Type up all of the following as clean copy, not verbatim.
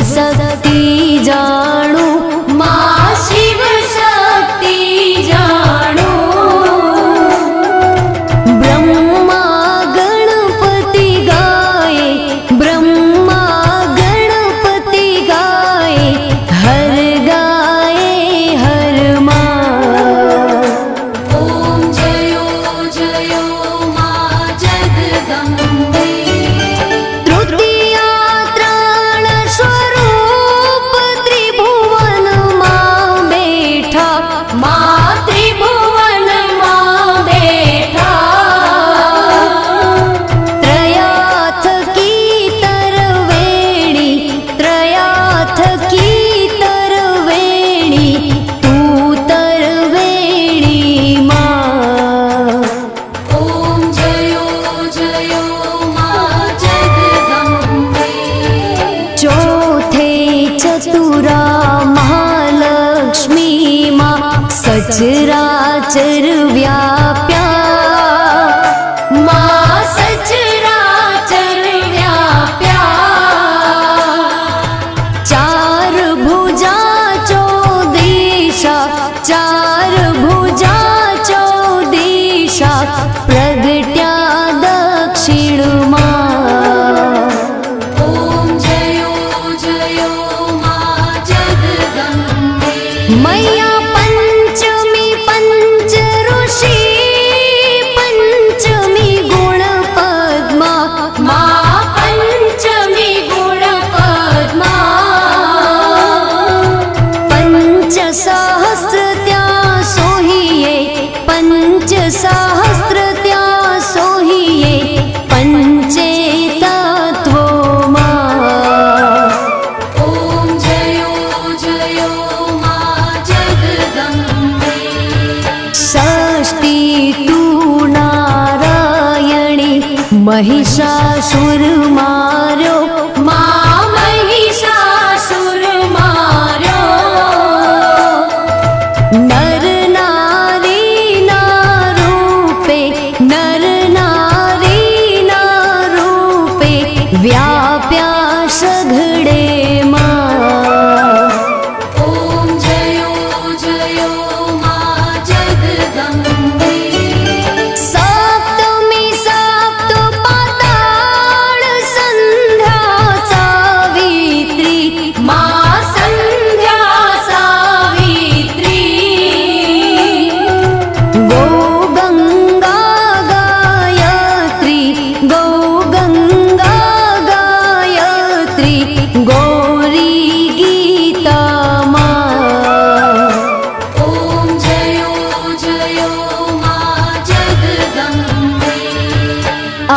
शक्ति जाणू, मां शिव शक्ति जाणू। ब्रह्मा गणपति गाए, ब्रह्मा गणपति गाए, हर गाए हर मां। ओम जयो जयो मां जगदम्बे। तृतीया त्राण स्वरूप त्रिभुवन मां बैठा, मां त्रिभुवन मां बैठा। त्रयाथ की तरवेणी, त्रयाथ की तरवेणी, तू तरवेणी मां। ओम जयो जयो मां जगदम्बे। चौथे चतुरा महालक्ष्मी मां सचराचर व्याप्या, मां सचराचर व्याप्या। चार भुजा चौदिशा, चार भुजा चौदिशा, प्रगट्या दक्षिण मां। ओम जयो जयो मां जगदम्बे। मैया पंचमी पंच ऋषि, पंचमी गुण पद्मा, मां पंचमी गुण पद्मा। पंच सहस्र त्या सोहिए, पंच सहस्र त्या सोहिए, पंचे तत्वो मां। ओम जयो जयो मां जगदम्बे। षष्ठी तू नारायणी, महिषासुर मार्यो, मां महिषासुर मार्यो। नर नारी ना रूपे, नर नारी ना रूपे, व्याप्या सघळे मां। ओम जयो जयो मां जगदम्बे। सप्तमी सप्त पाताळ संध्या सावित्री, मां संध्या सावित्री। गौ गंगा गायत्री, गौ गंगा गायत्री, गौरी गीता मां। ओम जयो जयो मां जगदम्बे।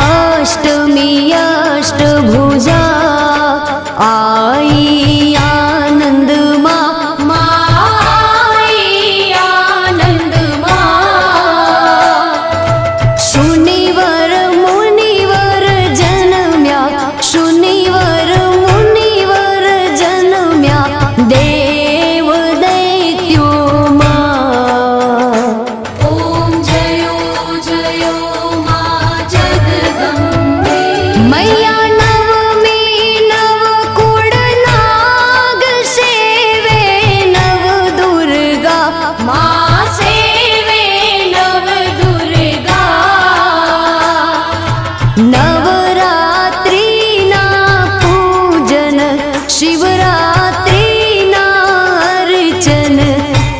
अष्टमी अष्टभुजा आई आनंद मां, मां आई आनंद मां। शूनिवर मुनिवर जन्म्या, शूनिवर मुनिवर जन्म्या, देव दैत्यो मां। ओम जयो जयो मां जगदम्बे। मैया नवमी नव कुळ नाग सेवे, नव दुर्गा मां सेवे नव दुर्गा। नवरात्रि ना पूजन, शिवरात्रि ना अर्चन,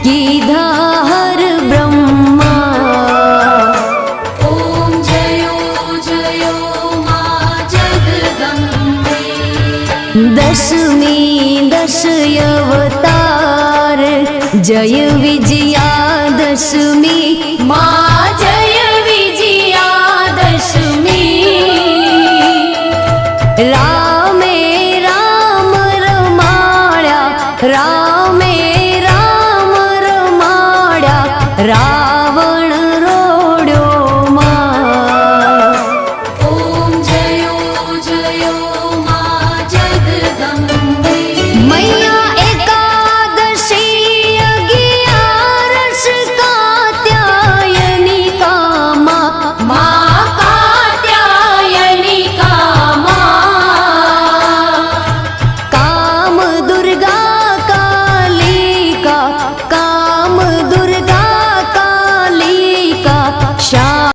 कीधा हर ब्रह्मा। ओम जयो जयो मां जगदम्बे। दशमी दश अवतार, जय विजया दशमी